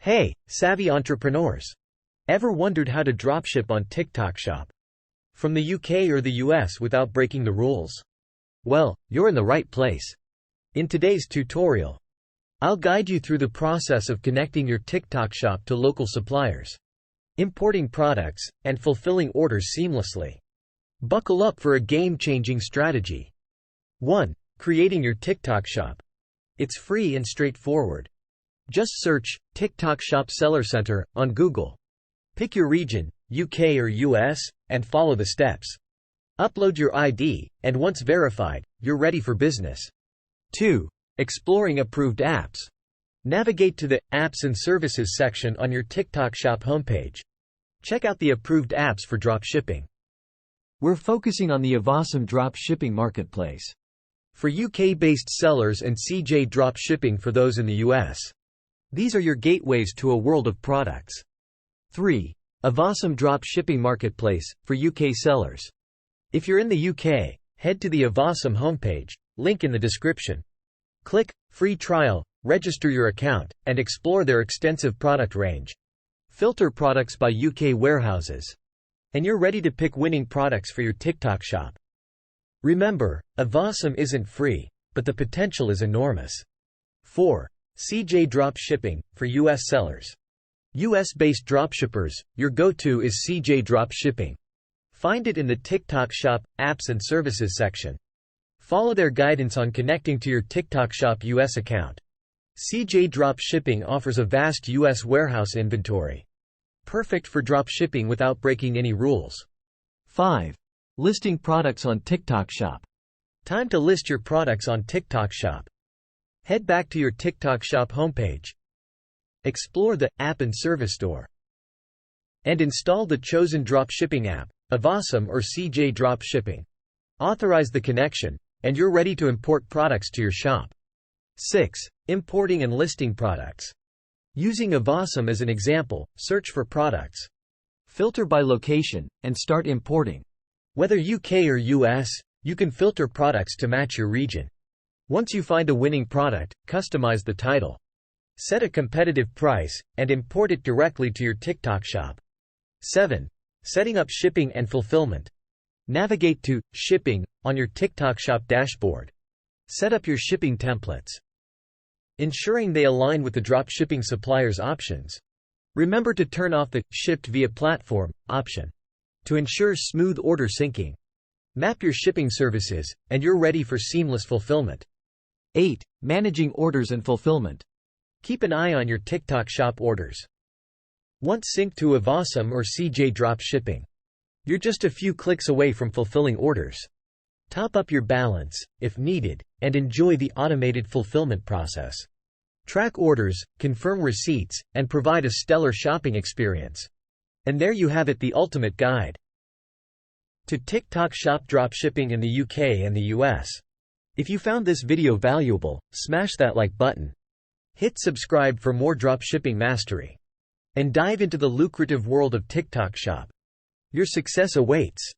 Hey, savvy entrepreneurs! Ever wondered how to dropship on TikTok Shop? From the UK or the US without breaking the rules? Well, you're in the right place. In today's tutorial, I'll guide you through the process of connecting your TikTok Shop to local suppliers, importing products, and fulfilling orders seamlessly. Buckle up for a game-changing strategy. 1. Creating your TikTok Shop. It's free and straightforward. Just search TikTok Shop Seller Center on Google. Pick your region, UK or US, and follow the steps. Upload your ID, and once verified, you're ready for business. 2. Exploring approved apps. Navigate to the Apps and Services section on your TikTok Shop homepage. Check out the approved apps for dropshipping. We're focusing on the Aosom dropshipping marketplace for UK-based sellers and CJ dropshipping for those in the US. These are your gateways to a world of products. 3. Aosom dropshipping marketplace for UK sellers. If you're in the UK, head to the Aosom homepage, link in the description. Click Free Trial, register your account, and explore their extensive product range. Filter products by UK warehouses, and you're ready to pick winning products for your TikTok Shop. Remember, Aosom isn't free, but the potential is enormous. 4. CJ dropshipping for US sellers. US-based dropshippers, your go-to is CJ dropshipping. Find it in the TikTok Shop Apps and Services section. Follow their guidance on connecting to your TikTok Shop US account. CJ dropshipping offers a vast US warehouse inventory, perfect for dropshipping without breaking any rules. 5. Listing products on TikTok Shop. Time to list your products on TikTok Shop. Head back to your TikTok Shop homepage. Explore the App and Service Store, and install the chosen dropshipping app, Aosom or CJ Dropshipping. Authorize the connection, and you're ready to import products to your shop. 6. Importing and listing products. Using Aosom as an example, search for products. Filter by location, and start importing. Whether UK or US, you can filter products to match your region. Once you find a winning product, customize the title. Set a competitive price, and import it directly to your TikTok Shop. 7. Setting up shipping and fulfillment. Navigate to Shipping on your TikTok Shop dashboard. Set up your shipping templates, ensuring they align with the dropshipping supplier's options. Remember to turn off the Shipped via Platform option to ensure smooth order syncing. Map your shipping services, and you're ready for seamless fulfillment. 8. Managing orders and fulfillment. Keep an eye on your TikTok Shop orders. Once synced to Aosom or CJ dropshipping, you're just a few clicks away from fulfilling orders. Top up your balance, if needed, and enjoy the automated fulfillment process. Track orders, confirm receipts, and provide a stellar shopping experience. And there you have it, the ultimate guide to TikTok Shop dropshipping in the UK and the US. If you found this video valuable, smash that like button. Hit subscribe for more dropshipping mastery, and dive into the lucrative world of TikTok Shop. Your success awaits.